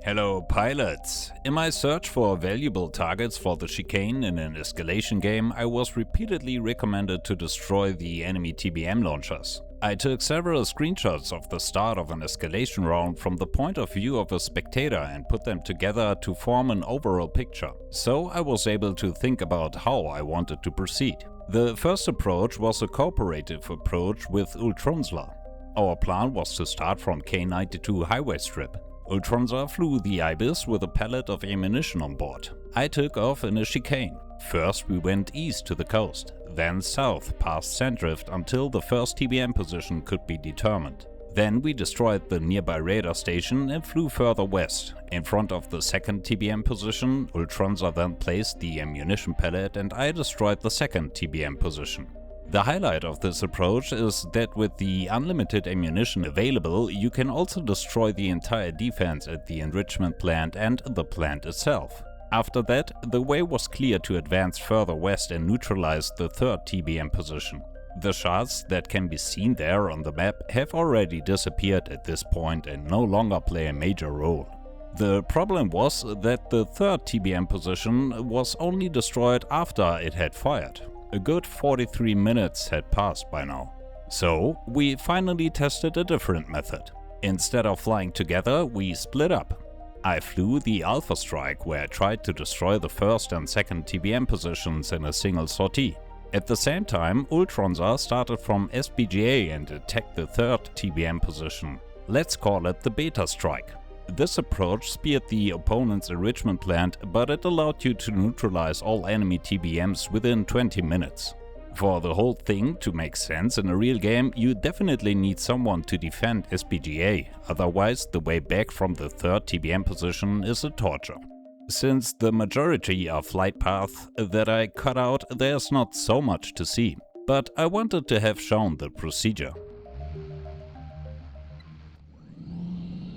Hello pilots! In my search for valuable targets for the chicane in an escalation game, I was repeatedly recommended to destroy the enemy TBM launchers. I took several screenshots of the start of an escalation round from the point of view of a spectator and put them together to form an overall picture. So I was able to think about how I wanted to proceed. The first approach was a cooperative approach with Ultronsler. Our plan was to start from K92 highway strip. Ultronzer flew the Ibis with a pallet of ammunition on board. I took off in a chicane. First we went east to the coast, then south past Sandrift until the first TBM position could be determined. Then we destroyed the nearby radar station and flew further west. In front of the second TBM position, Ultronzer then placed the ammunition pallet and I destroyed the second TBM position. The highlight of this approach is that with the unlimited ammunition available, you can also destroy the entire defense at the enrichment plant and the plant itself. After that, the way was clear to advance further west and neutralize the third TBM position. The shards that can be seen there on the map have already disappeared at this point and no longer play a major role. The problem was that the third TBM position was only destroyed after it had fired. A good 43 minutes had passed by now. So we finally tested a different method. Instead of flying together, we split up. I flew the Alpha Strike, where I tried to destroy the first and second TBM positions in a single sortie. At the same time, Ultronzer started from SBGA and attacked the third TBM position. Let's call it the Beta Strike. This approach speared the opponent's enrichment plant, but it allowed you to neutralize all enemy TBMs within 20 minutes. For the whole thing to make sense in a real game, you definitely need someone to defend SBGA, otherwise the way back from the third TBM position is a torture. Since the majority are flight paths that I cut out, there's not so much to see, but I wanted to have shown the procedure.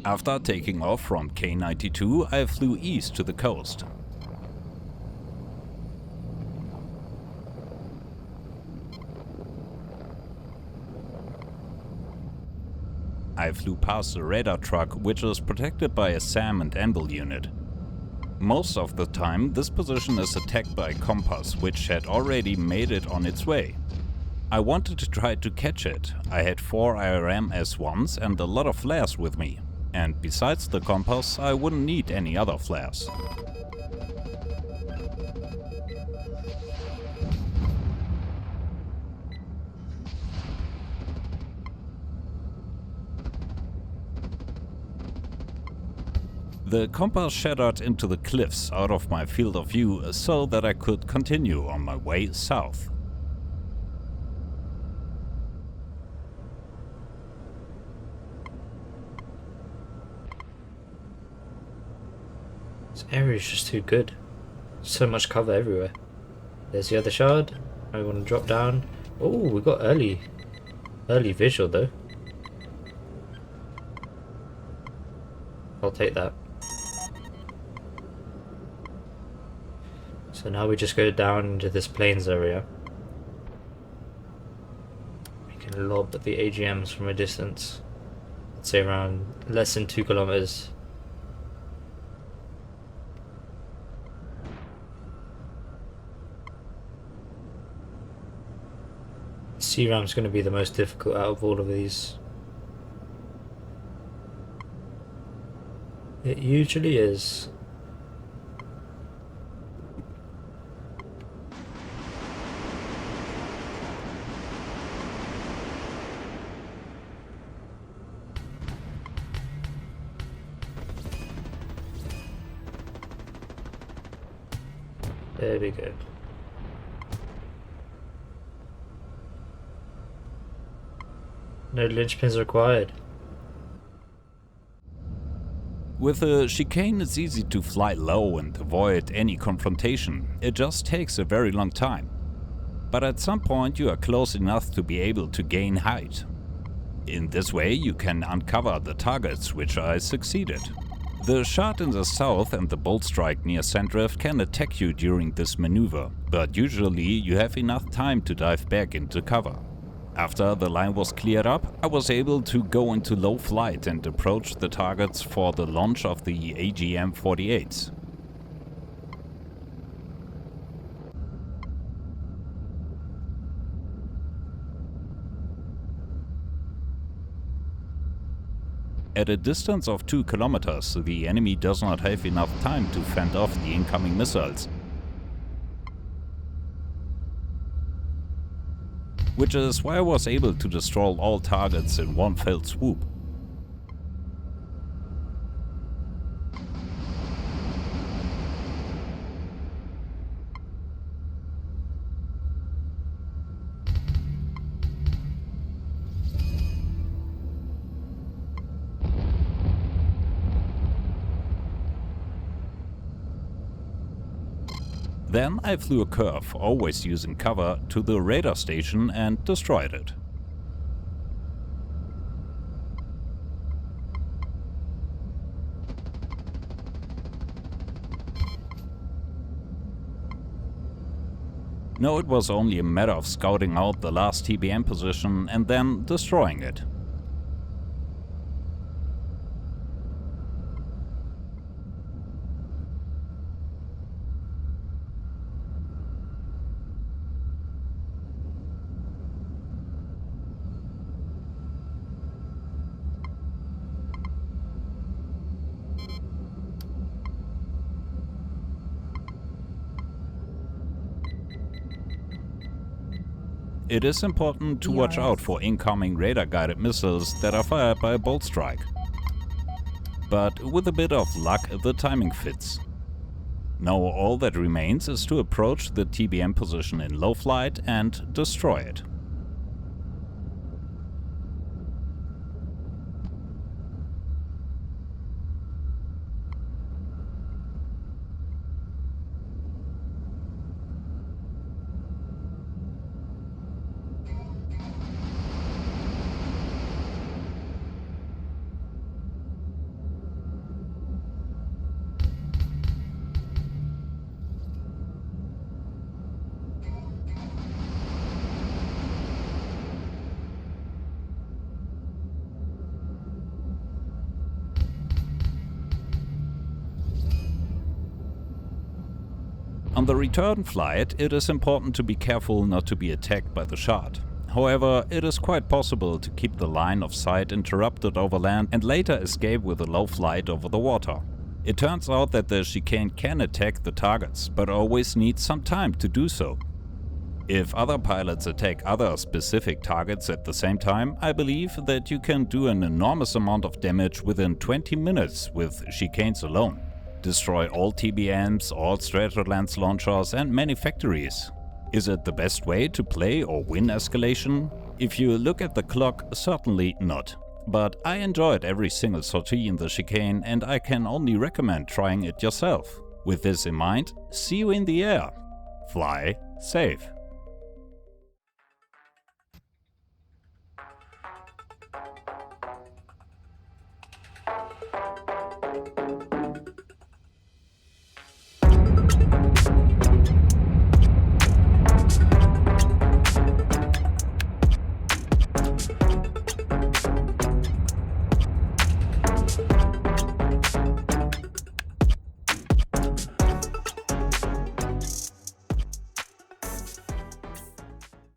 After taking off from K92, I flew east to the coast. I flew past the radar truck, which is protected by a SAM and Anvil unit. Most of the time, this position is attacked by a compass, which had already made it on its way. I wanted to try to catch it. I had 4 IRM S1s and a lot of flares with me. And besides the compass, I wouldn't need any other flares. The compass shattered into the cliffs out of my field of view so that I could continue on my way south. This area is just too good. So much cover everywhere. There's the other shard. I want to drop down. Oh, we got early visual though. I'll take that. So now we just go down into this plains area. We can lob the AGMs from a distance. Let's say around less than 2 kilometers. C-Ram's going to be the most difficult out of all of these. It usually is. There we go. No linchpins required. With a chicane it's easy to fly low and avoid any confrontation. It just takes a very long time. But at some point you are close enough to be able to gain height. In this way you can uncover the targets, which I succeeded. The shard in the south and the bolt strike near Sandrift can attack you during this maneuver, but usually you have enough time to dive back into cover. After the line was cleared up, I was able to go into low flight and approach the targets for the launch of the AGM-48s. At a distance of 2 kilometers, the enemy does not have enough time to fend off the incoming missiles, which is why I was able to destroy all targets in one fell swoop. Then I flew a curve, always using cover, to the radar station and destroyed it. No, it was only a matter of scouting out the last TBM position and then destroying it. It is important to watch out for incoming radar-guided missiles that are fired by a bolt strike. But with a bit of luck, the timing fits. Now all that remains is to approach the TBM position in low flight and destroy it. On the return flight, it is important to be careful not to be attacked by the shot. However, it is quite possible to keep the line of sight interrupted over land and later escape with a low flight over the water. It turns out that the chicane can attack the targets, but always needs some time to do so. If other pilots attack other specific targets at the same time, I believe that you can do an enormous amount of damage within 20 minutes with chicanes alone. Destroy all TBMs, all Stratolance launchers and many factories. Is it the best way to play or win escalation? If you look at the clock, certainly not. But I enjoyed every single sortie in the chicane and I can only recommend trying it yourself. With this in mind, see you in the air. Fly safe.